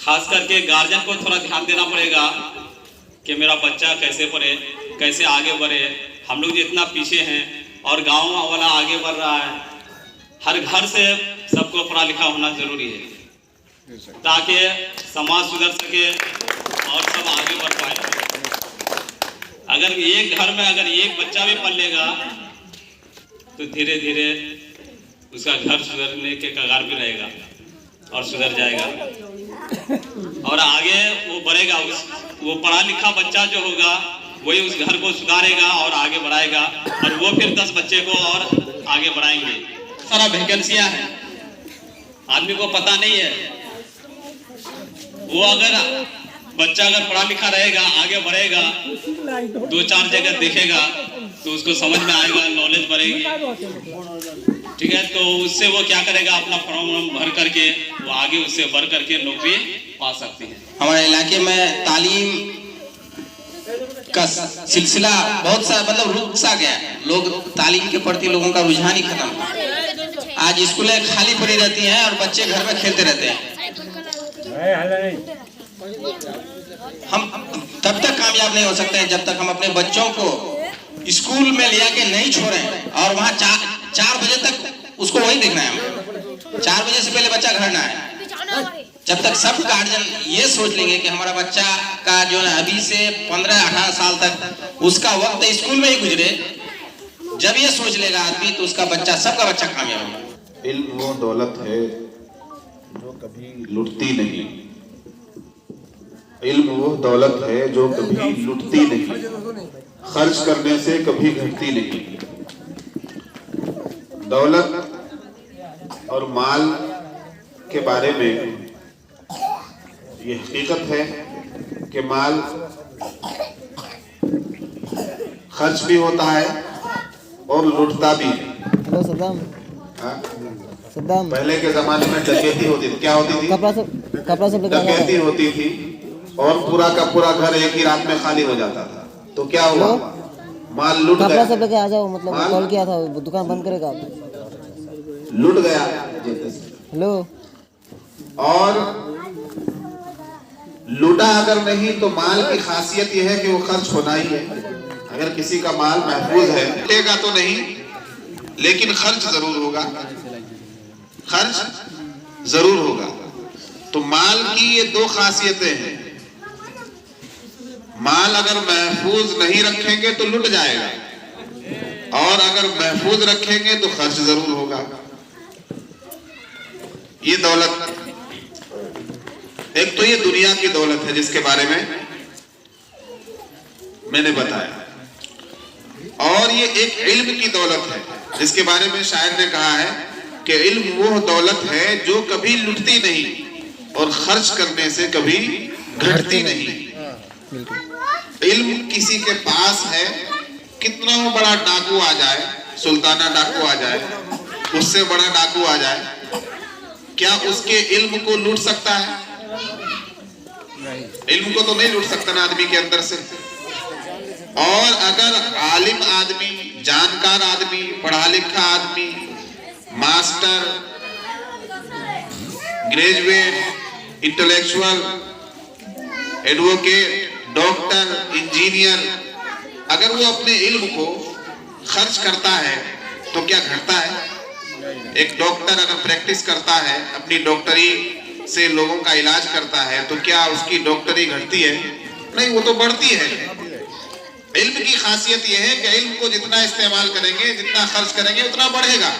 खास करके गार्जियन को थोड़ा ध्यान देना पड़ेगा कि मेरा बच्चा कैसे पढ़े, कैसे आगे बढ़े। हम लोग जितना पीछे हैं और गांव वाला आगे बढ़ रहा है, हर घर से सबको पढ़ा लिखा होना जरूरी है ताकि समाज सुधर सके और सब आगे बढ़ पाए। अगर एक घर में अगर एक बच्चा भी पढ़ लेगा तो धीरे धीरे उसका घर सुधरने के कगार भी रहेगा और सुधर जाएगा और आगे वो बढ़ेगा। वो पढ़ा लिखा बच्चा जो होगा वही उस घर को सुधारेगा और आगे बढ़ाएगा और वो फिर 10 बच्चे को और आगे बढ़ाएंगे। सारा वैकेंसियां हैं, आदमी को पता नहीं है। वो अगर बच्चा अगर पढ़ा लिखा रहेगा, आगे बढ़ेगा, 2-4 जगह देखेगा तो उसको समझ में आएगा, नॉलेज बढ़ेगी। ठीक है, तो उससे वो क्या करेगा, अपना फॉर्म भर करके वो आगे उससे बढ़ करके नौकरी पा सकती है। हमारे इलाके में तालीम का सिलसिला बहुत सा मतलब रुक सा गया है। लोग तालीम के प्रति लोगों का रुझान ही खत्म है। आज स्कूलें खाली पड़ी रहती हैं और बच्चे घर में खेलते रहते हैं। हम तब तक कामयाब नहीं हो सकते हैं जब तक हम अपने बच्चों को स्कूल में लिया के नहीं छोड़ें और वहाँ 4 बजे तक उसको वही देखना है। 4 बजे से पहले बच्चा घर ना है। जब तक सब गार्जियन ये सोच लेंगे कि हमारा बच्चा का जो है अभी से 15-18 साल तक उसका वक्त स्कूल में ही गुजरे, जब ये सोच लेगा आदमी तो उसका बच्चा, सबका बच्चा कामयाब होगा। इल्म वो दौलत है जो कभी लुटती नहीं। इल्म वो दौलत है जो कभी लुटती नहीं, खर्च करने से कभी घटती नहीं। दौलत और माल के बारे में ये हकीकत है कि माल खर्च भी होता है और लुटता भी है। हेलो सद्दाम। सद्दाम, पहले के जमाने में डकैती होती थी। क्या होती थी? कपड़ा सब डकैती होती थी और पूरा का पूरा घर एक ही रात में खाली हो जाता था। तो क्या हुआ, माल लुट गया। सब लेके आ जाओ, मतलब कॉल किया था, दुकान बंद करेगा, लुट गया। हेलो, और लूटा अगर नहीं तो माल की खासियत यह है कि वो खर्च होना ही है। अगर किसी का माल महफूज है, लुटेगा तो नहीं लेकिन खर्च जरूर होगा, खर्च जरूर होगा। तो माल की ये 2 खासियतें हैं। माल अगर महफूज नहीं रखेंगे तो लुट जाएगा और अगर महफूज रखेंगे तो खर्च जरूर होगा। ये दौलत, एक तो ये दुनिया की दौलत है जिसके बारे में मैंने बताया, और ये एक इल्म की दौलत है जिसके बारे में शायर ने कहा है कि इल्म वो दौलत है जो कभी लुटती नहीं और खर्च करने से कभी घटती नहीं। इल्म किसी के पास है, कितना बड़ा डाकू आ जाए, सुल्ताना डाकू आ जाए, उससे बड़ा डाकू आ जाए, क्या उसके इल्म को लूट सकता है? इल्म को तो नहीं लूट सकता ना आदमी के अंदर से। और अगर आलिम आदमी, जानकार आदमी, पढ़ा लिखा आदमी, master, graduate, intellectual, advocate, doctor, engineer, अगर वो अपने इल्म को खर्च करता है तो क्या घटता है? एक डॉक्टर अगर प्रैक्टिस करता है, अपनी डॉक्टरी से लोगों का इलाज करता है, तो क्या उसकी डॉक्टरी घटती है? नहीं, वो तो बढ़ती है। इल्म की खासियत यह है कि इल्म को जितना इस्तेमाल करेंगे, जितना खर्च करेंगे, उतना बढ़ेगा।